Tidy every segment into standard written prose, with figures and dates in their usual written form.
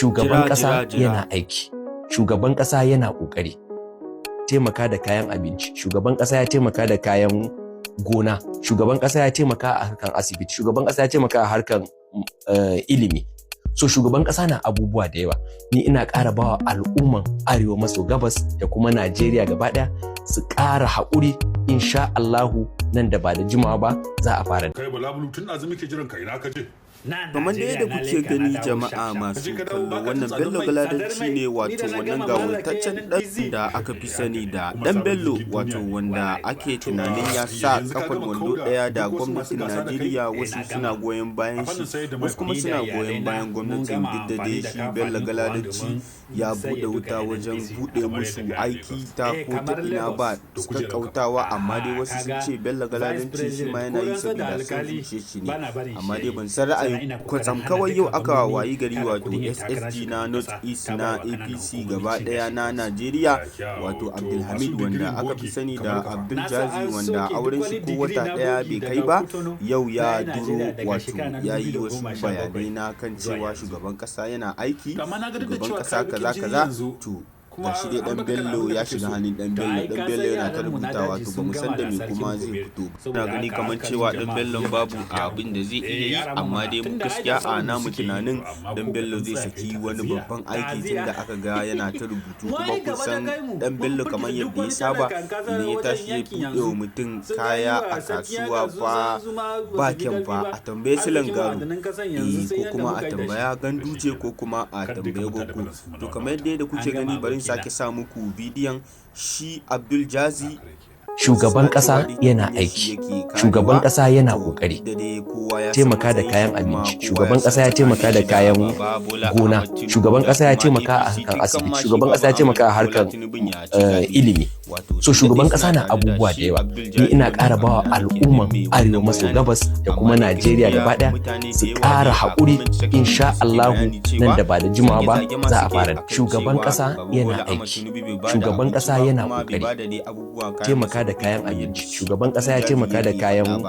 Shugaban ƙasa yana aiki, shugaban ƙasa yana ƙoƙari. Taimaka da kayan abinci, shugaban ƙasa ya taimaka da kayan gona, shugaban ƙasa ya taimaka a harkan asibiti, shugaban ƙasa ya taimaka a harkan ilimi. So shugaban ƙasa na abubuwa da yawa. Ni ina ƙara bawa al'umman Arewa maso gabas da kuma Najeriya gaba ɗaya su ƙara haƙuri, insha Allahu nan da ba da jimawa ba za a fara. Kai balabulu tun azumi ke jiran kai na kaje. Kamar da yadda kuke gani jama'a masu kallo, wannan Bello galadanci ne, wato wannan gawurtaccen ɗan da aka fi sani da ɗan Bello, wato wanda ake tunanin ya sa kafar wando ɗaya da gwamnatin Najeriya. Wasu suna goyon bayan shi, wasu kuma suna goyon bayan gwamnatin Didda. Dai shi Bello galadanci ya buɗe wuta wajen buɗe musu aiki ta ko ta ina ba kakkautawa, amma dai wasu sun ce Bello galadanci shi ma yana yi saboda son zuciya shi ne, amma dai ban san ra'ayin kwatsam kawai yau aka wayi gari, wato SSG na North East na APC gaba daya na Najeriya, wato Abdul Hamid wanda aka fi sani da Abdul Jazzy, wanda auren shi ko wata daya bai kai ba, yau ya duro, wato ya yi wasu bayanai na kan cewa shugaban kasa yana aiki, shugaban kasa kaza kaza. To ga shi dai dan Bello ya shiga hannun dan Bello yana ta rubuta, wato ba mu san da me kuma zai fito. Ina gani kamar cewa dan Bello babu abin da zai iya yi, amma dai mu gaskiya a namu tunanin dan Bello zai saki wani babban aiki tunda aka ga yana ta rubutu. Kuma kusan dan Bello kamar yadda ya saba idan ya tashi ya buɗe wa mutum kaya a kasuwa fa ba kyan fa a tambaye silan garo, ko kuma a tambaya ganduje, ko kuma a tambaye gogo. To kamar yadda kuke gani, bari sake sa muku bidiyon shi Abdul Jazzy. Shugaban ƙasa yana aiki, shugaban ƙasa yana ƙoƙari. Taimaka da kayan abinci, shugaban ƙasa ya taimaka da kayan gona, shugaban ƙasa ya taimaka a harkan asibiti, shugaban ƙasa ya taimaka a harkan ilimi. So shugaban ƙasa na abubuwa da yawa. Ni ina ƙara bawa al'umman Arewa maso gabas da kuma Najeriya gaba ɗaya su ƙara haƙuri, insha Allahu nan da ba da jimawa ba za a fara. Shugaban ƙasa yana aiki, shugaban ƙasa yana ƙoƙari. Taimaka da kayan abinci, shugaban ƙasa ya taimaka da kayan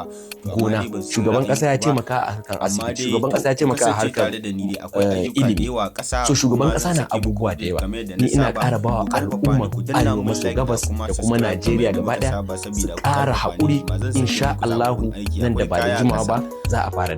gona, shugaban ƙasa ya taimaka a harkan asibiti, shugaban ƙasa ya taimaka a harkan ilimi. So shugaban ƙasa na abubuwa da yawa. Ni ina ƙara bawa al'umman Arewa maso gabas da kuma Najeriya gaba ɗaya su ƙara haƙuri, insha Allahu nan da ba da jimawa ba za a fara.